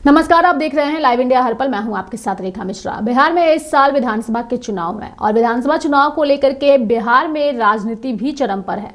नमस्कार, आप देख रहे हैं लाइव इंडिया हर पल। मैं हूं आपके साथ रेखा मिश्रा। बिहार में इस साल विधानसभा के चुनाव हैं और विधानसभा चुनाव को लेकर के बिहार में राजनीति भी चरम पर है।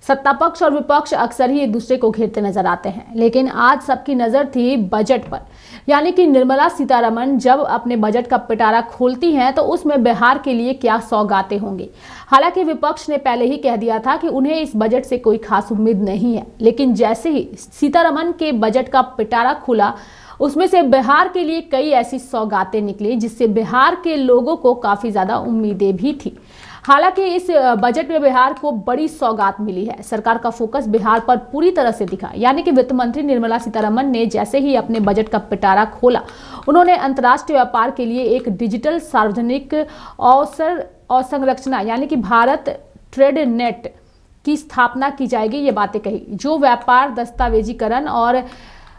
सत्ता पक्ष और विपक्ष अक्सर ही एक दूसरे को घेरते नजर आते हैं, लेकिन आज सबकी नजर थी बजट पर। यानी कि निर्मला सीतारमण जब अपने बजट का पिटारा खोलती हैं तो उसमें बिहार के लिए क्या सौगातें होंगी। हालांकि विपक्ष ने पहले ही कह दिया था कि उन्हें इस बजट से कोई खास उम्मीद नहीं है, लेकिन जैसे ही सीतारमण के बजट का पिटारा खुला उसमें से बिहार के लिए कई ऐसी सौगातें निकली जिससे बिहार के लोगों को काफी ज्यादा उम्मीदें भी थी। हालांकि इस बजट में बिहार को बड़ी सौगात मिली है। सरकार का फोकस बिहार पर पूरी तरह से दिखा। यानी कि वित्त मंत्री निर्मला सीतारमण ने जैसे ही अपने बजट का पिटारा खोला, उन्होंने अंतर्राष्ट्रीय व्यापार के लिए एक डिजिटल सार्वजनिक अवसंरचना यानी कि भारत ट्रेड नेट की स्थापना की जाएगी, ये बातें कही, जो व्यापार दस्तावेजीकरण और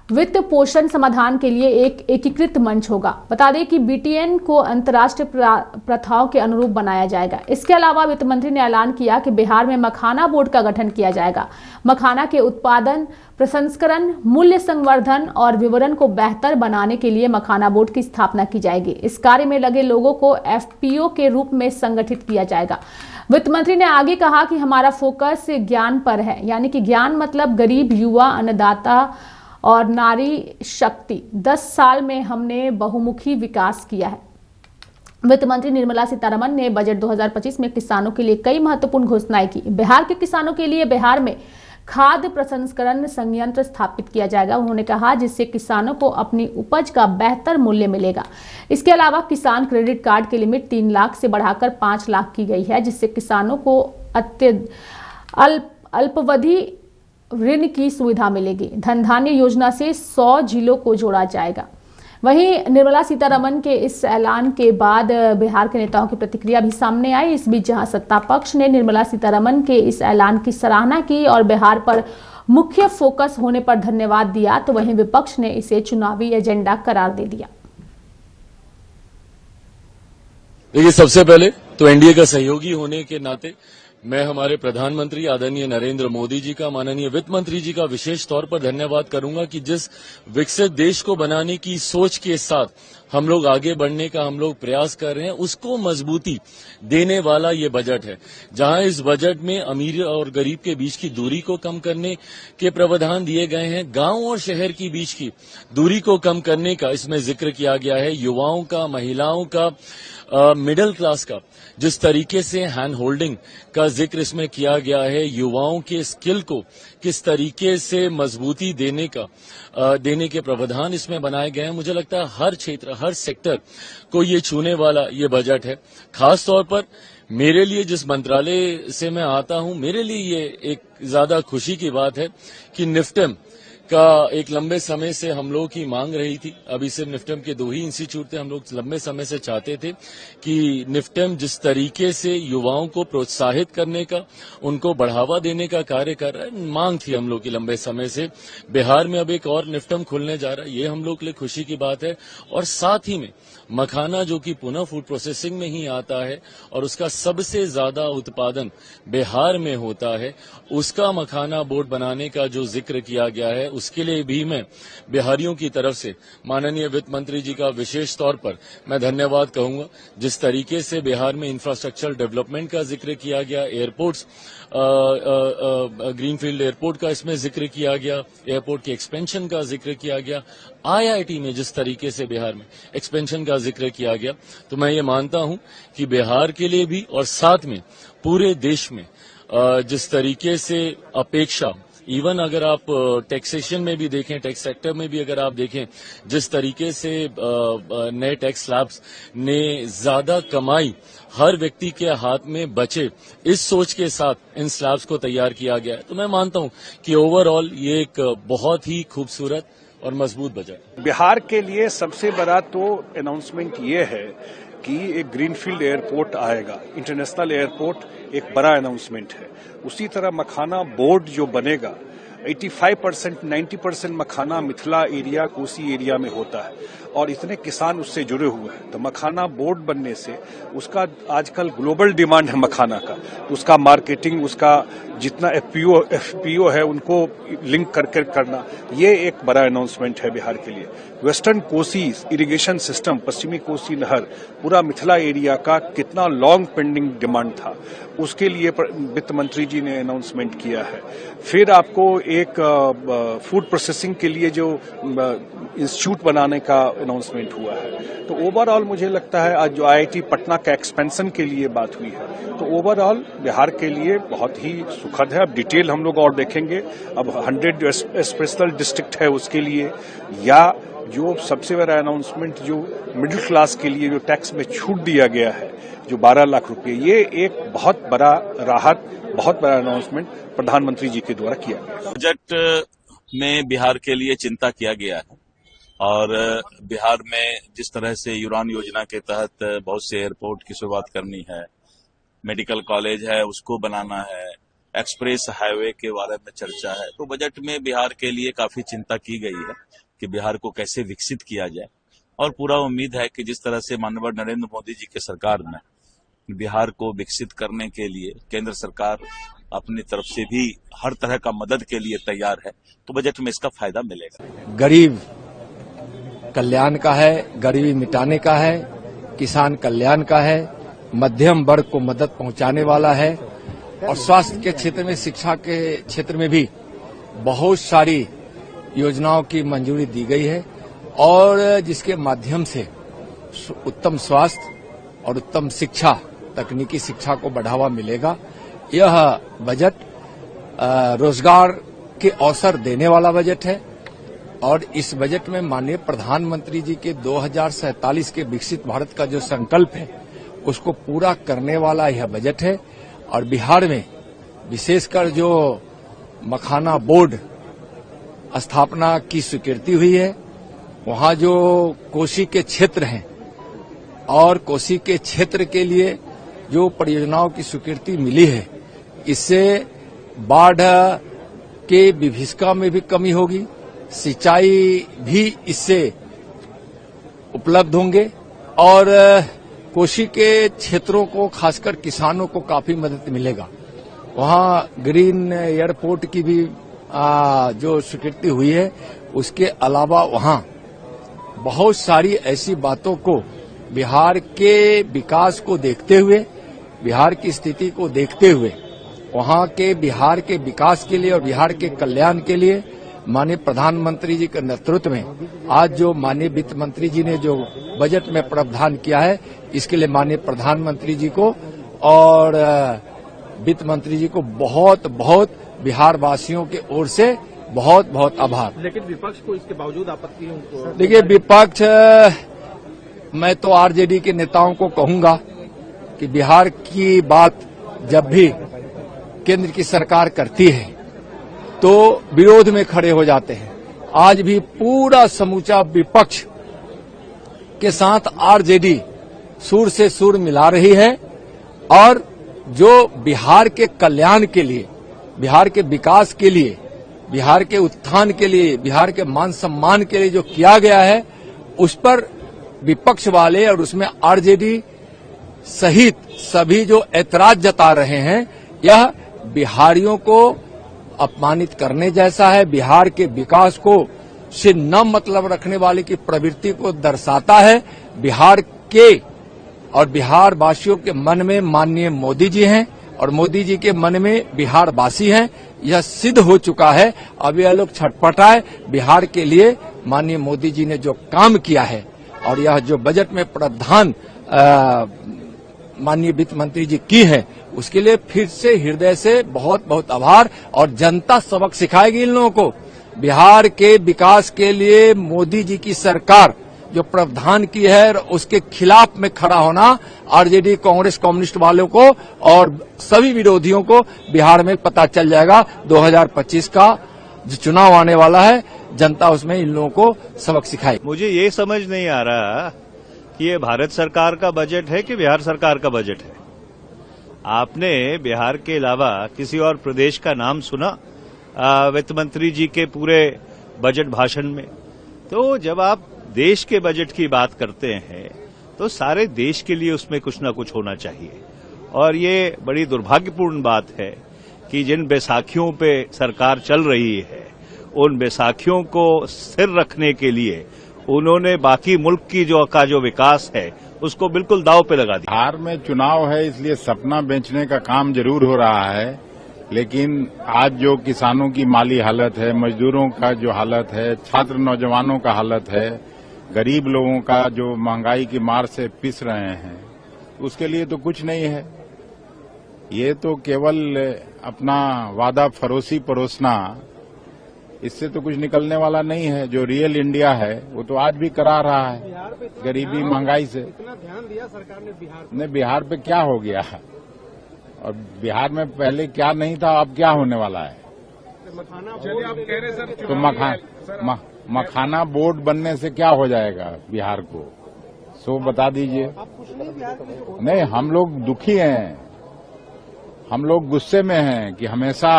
वित्त पोषण समाधान के लिए एक एकीकृत मंच होगा। बता दें कि बीटीएन को अंतर्राष्ट्रीय प्रथाओं के अनुरूप बनाया जाएगा। इसके अलावा वित्त मंत्री ने ऐलान किया कि बिहार में मखाना बोर्ड का गठन किया जाएगा। मखाना के उत्पादन, प्रसंस्करण, मूल्य संवर्धन और विवरण को बेहतर बनाने के लिए मखाना बोर्ड की स्थापना की जाएगी। इस कार्य में लगे लोगों को एफपीओ के रूप में संगठित किया जाएगा। वित्त मंत्री ने आगे कहा कि हमारा फोकस ज्ञान पर है, यानी कि ज्ञान मतलब गरीब, युवा, अन्नदाता और नारी शक्ति। 10 साल में हमने बहुमुखी विकास किया है। वित्त मंत्री निर्मला सीतारमण ने बजट 2025 में किसानों के लिए कई महत्वपूर्ण घोषणाएं की। बिहार के किसानों के लिए बिहार में खाद्य प्रसंस्करण संयंत्र स्थापित किया जाएगा, उन्होंने कहा, जिससे किसानों को अपनी उपज का बेहतर मूल्य मिलेगा। इसके अलावा किसान क्रेडिट कार्ड की लिमिट 3 लाख से बढ़ाकर 5 लाख की गई है, जिससे किसानों को अल्पावधि ऋण की सुविधा मिलेगी। धन धान्य योजना से 100 जिलों को जोड़ा जाएगा। वहीं निर्मला सीतारमण के इस ऐलान के बाद बिहार के नेताओं की प्रतिक्रिया भी सामने आई। इस बीच जहां सत्ता पक्ष ने निर्मला सीतारमण के इस ऐलान की सराहना की और बिहार पर मुख्य फोकस होने पर धन्यवाद दिया, तो वहीं विपक्ष ने इसे चुनावी एजेंडा करार दे दिया। देखिए, सबसे पहले तो एनडीए का सहयोगी होने के नाते मैं हमारे प्रधानमंत्री आदरणीय नरेंद्र मोदी जी का, माननीय वित्त मंत्री जी का विशेष तौर पर धन्यवाद करूंगा कि जिस विकसित देश को बनाने की सोच के साथ हम लोग आगे बढ़ने का हम लोग प्रयास कर रहे हैं, उसको मजबूती देने वाला ये बजट है। जहां इस बजट में अमीर और गरीब के बीच की दूरी को कम करने के प्रावधान दिए गए हैं, गांव और शहर के बीच की दूरी को कम करने का इसमें जिक्र किया गया है, युवाओं का, महिलाओं का, मिडिल क्लास का जिस तरीके से हैंड होल्डिंग का जिक्र इसमें किया गया है, युवाओं के स्किल को किस तरीके से मजबूती देने के प्रावधान इसमें बनाए गए हैं। मुझे लगता है हर क्षेत्र, हर सेक्टर को ये छूने वाला ये बजट है। खास तौर पर मेरे लिए, जिस मंत्रालय से मैं आता हूं, मेरे लिए ये एक ज्यादा खुशी की बात है कि निफ्टेम का एक लंबे समय से हम लोग की मांग रही थी। अभी सिर्फ निफ्टेम के 2 ही इंस्टीट्यूट थे। हम लोग लंबे समय से चाहते थे कि निफ्टेम जिस तरीके से युवाओं को प्रोत्साहित करने का, उनको बढ़ावा देने का कार्य कर रहा है, मांग थी हम लोग की लंबे समय से। बिहार में अब एक और निफ्टेम खुलने जा रहा है, ये हम लोग के लिए खुशी की बात है। और साथ ही में मखाना, जो कि पुनः फूड प्रोसेसिंग में ही आता है और उसका सबसे ज्यादा उत्पादन बिहार में होता है, उसका मखाना बोर्ड बनाने का जो जिक्र किया गया है, उसके लिए भी मैं बिहारियों की तरफ से माननीय वित्त मंत्री जी का विशेष तौर पर मैं धन्यवाद कहूंगा। जिस तरीके से बिहार में इंफ्रास्ट्रक्चर डेवलपमेंट का जिक्र किया गया, एयरपोर्ट्स, ग्रीनफील्ड एयरपोर्ट का इसमें जिक्र किया गया, एयरपोर्ट के एक्सपेंशन का जिक्र किया गया, आईआईटी में जिस तरीके से बिहार में एक्सपेंशन का जिक्र किया गया, तो मैं ये मानता हूं कि बिहार के लिए भी और साथ में पूरे देश में जिस तरीके से अपेक्षा, इवन अगर आप टैक्सेशन में भी देखें, टैक्स सेक्टर में भी अगर आप देखें, जिस तरीके से नए टैक्स स्लैब्स ने ज्यादा कमाई हर व्यक्ति के हाथ में बचे, इस सोच के साथ इन स्लैब्स को तैयार किया गया है, तो मैं मानता हूं कि ओवरऑल ये एक बहुत ही खूबसूरत और मजबूत बजट। बिहार के लिए सबसे बड़ा तो अनाउंसमेंट ये है कि एक ग्रीनफील्ड एयरपोर्ट आएगा, इंटरनेशनल एयरपोर्ट एक बड़ा अनाउंसमेंट है। उसी तरह मखाना बोर्ड जो बनेगा, 85% 90% मखाना मिथिला एरिया, कोसी एरिया में होता है और इतने किसान उससे जुड़े हुए हैं। तो मखाना बोर्ड बनने से उसका आजकल ग्लोबल डिमांड है मखाना का, तो उसका मार्केटिंग, उसका जितना एफपीओ है उनको लिंक करके करना, ये एक बड़ा अनाउंसमेंट है बिहार के लिए। वेस्टर्न कोसी इरिगेशन सिस्टम, पश्चिमी कोसी नहर, पूरा मिथिला एरिया का कितना लॉन्ग पेंडिंग डिमांड था, उसके लिए वित्त मंत्री जी ने अनाउंसमेंट किया है। फिर आपको एक फूड प्रोसेसिंग के लिए जो इंस्टीट्यूट बनाने का अनाउंसमेंट हुआ है। तो ओवरऑल मुझे लगता है आज जो आईआईटी पटना का एक्सपेंशन के लिए बात हुई है, तो ओवरऑल बिहार के लिए बहुत ही सुखद है। अब डिटेल हम लोग और देखेंगे। अब 100 स्पेशल डिस्ट्रिक्ट है उसके लिए, या जो सबसे बड़ा अनाउंसमेंट जो मिडिल क्लास के लिए जो टैक्स में छूट दिया गया है जो 12 लाख रुपए, ये एक बहुत बड़ा राहत, बहुत बड़ा अनाउंसमेंट प्रधानमंत्री जी के द्वारा किया गया। बजट में बिहार के लिए चिंता किया गया है और बिहार में जिस तरह से उड़ान योजना के तहत बहुत से एयरपोर्ट की शुरुआत करनी है, मेडिकल कॉलेज है उसको बनाना है, एक्सप्रेस हाईवे के बारे में चर्चा है, तो बजट में बिहार के लिए काफी चिंता की गई है कि बिहार को कैसे विकसित किया जाए। और पूरा उम्मीद है कि जिस तरह से माननीय नरेंद्र मोदी जी के सरकार ने बिहार को विकसित करने के लिए केंद्र सरकार अपनी तरफ से भी हर तरह का मदद के लिए तैयार है, तो बजट में इसका फायदा मिलेगा। गरीब कल्याण का है, गरीबी मिटाने का है, किसान कल्याण का है, मध्यम वर्ग को मदद पहुंचाने वाला है, और स्वास्थ्य के क्षेत्र में, शिक्षा के क्षेत्र में भी बहुत सारी योजनाओं की मंजूरी दी गई है, और जिसके माध्यम से उत्तम स्वास्थ्य और उत्तम शिक्षा, तकनीकी शिक्षा को बढ़ावा मिलेगा। यह बजट रोजगार के अवसर देने वाला बजट है, और इस बजट में माननीय प्रधानमंत्री जी के 2047 के विकसित भारत का जो संकल्प है उसको पूरा करने वाला यह बजट है। और बिहार में विशेषकर जो मखाना बोर्ड स्थापना की स्वीकृति हुई है, वहां जो कोसी के क्षेत्र हैं और कोसी के क्षेत्र के लिए जो परियोजनाओं की स्वीकृति मिली है, इससे बाढ़ के विभीषिका में भी कमी होगी, सिंचाई भी इससे उपलब्ध होंगे, और कोसी के क्षेत्रों को खासकर किसानों को काफी मदद मिलेगा। वहां ग्रीन एयरपोर्ट की भी जो स्वीकृति हुई है, उसके अलावा वहां बहुत सारी ऐसी बातों को बिहार के विकास को देखते हुए, बिहार की स्थिति को देखते हुए, वहां के बिहार के विकास के लिए और बिहार के कल्याण के लिए माननीय प्रधानमंत्री जी के नेतृत्व में आज जो माननीय वित्त मंत्री जी ने जो बजट में प्रावधान किया है, इसके लिए माननीय प्रधानमंत्री जी को और वित्त मंत्री जी को बहुत बहुत बिहार वासियों के ओर से बहुत बहुत आभार। लेकिन विपक्ष को इसके बावजूद आपत्ति है। देखिए, विपक्ष, मैं तो आरजेडी के नेताओं को कहूंगा कि बिहार की बात जब भी केंद्र की सरकार करती है तो विरोध में खड़े हो जाते हैं। आज भी पूरा समूचा विपक्ष के साथ आरजेडी सुर से सुर मिला रही है, और जो बिहार के कल्याण के लिए, बिहार के विकास के लिए, बिहार के उत्थान के लिए, बिहार के मान सम्मान के लिए जो किया गया है, उस पर विपक्ष वाले और उसमें आरजेडी सहित सभी जो ऐतराज जता रहे हैं, यह बिहारियों को अपमानित करने जैसा है, बिहार के विकास को से न मतलब रखने वाले की प्रवृत्ति को दर्शाता है। बिहार के और बिहार वासियों के मन में माननीय मोदी जी हैं और मोदी जी के मन में बिहार वासी हैं, यह सिद्ध हो चुका है। अब यह लोग छटपटाए, बिहार के लिए माननीय मोदी जी ने जो काम किया है और यह जो बजट में प्रावधान माननीय वित्त मंत्री जी की है, उसके लिए फिर से हृदय से बहुत बहुत आभार। और जनता सबक सिखाएगी इन लोगों को। बिहार के विकास के लिए मोदी जी की सरकार जो प्रावधान की है, उसके खिलाफ में खड़ा होना आरजेडी, कांग्रेस, कम्युनिस्ट वालों को और सभी विरोधियों को बिहार में पता चल जाएगा। 2025 का जो चुनाव आने वाला है, जनता उसमें इन लोगों को सबक सिखाएगी। मुझे ये समझ नहीं आ रहा कि ये भारत सरकार का बजट है कि बिहार सरकार का बजट है। आपने बिहार के अलावा किसी और प्रदेश का नाम सुना वित्त मंत्री जी के पूरे बजट भाषण में? तो जब आप देश के बजट की बात करते हैं तो सारे देश के लिए उसमें कुछ ना कुछ होना चाहिए। और ये बड़ी दुर्भाग्यपूर्ण बात है कि जिन बैसाखियों पे सरकार चल रही है उन बैसाखियों को स्थिर रखने के लिए उन्होंने बाकी मुल्क की जो विकास है उसको बिल्कुल दांव पे लगा दिया। बिहार में चुनाव है इसलिए सपना बेचने का काम जरूर हो रहा है, लेकिन आज जो किसानों की माली हालत है, मजदूरों का जो हालत है, छात्र नौजवानों का हालत है, गरीब लोगों का जो महंगाई की मार से पिस रहे हैं, उसके लिए तो कुछ नहीं है। ये तो केवल अपना वादा फरोसी परोसना, इससे तो कुछ निकलने वाला नहीं है। जो रियल इंडिया है वो तो आज भी करा रहा है गरीबी महंगाई से। इतना ध्यान दिया सरकार ने बिहार ने बिहार पे क्या हो गया, और बिहार में पहले क्या नहीं था, अब क्या होने वाला है। चलिए आप कह रहे सर तो मखाना बोर्ड बनने से क्या हो जाएगा बिहार को, सो बता दीजिए। नहीं, हम लोग दुखी हैं, हम लोग गुस्से में हैं कि हमेशा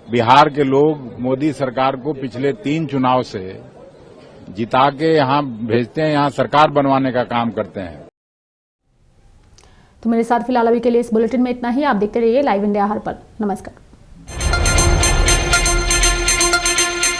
बिहार के लोग मोदी सरकार को पिछले 3 चुनाव से जिता के यहां भेजते हैं, यहां सरकार बनवाने का काम करते हैं। तो मेरे साथ फिलहाल अभी के लिए इस बुलेटिन में इतना ही। आप देखते रहिए लाइव इंडिया हर पल। नमस्कार।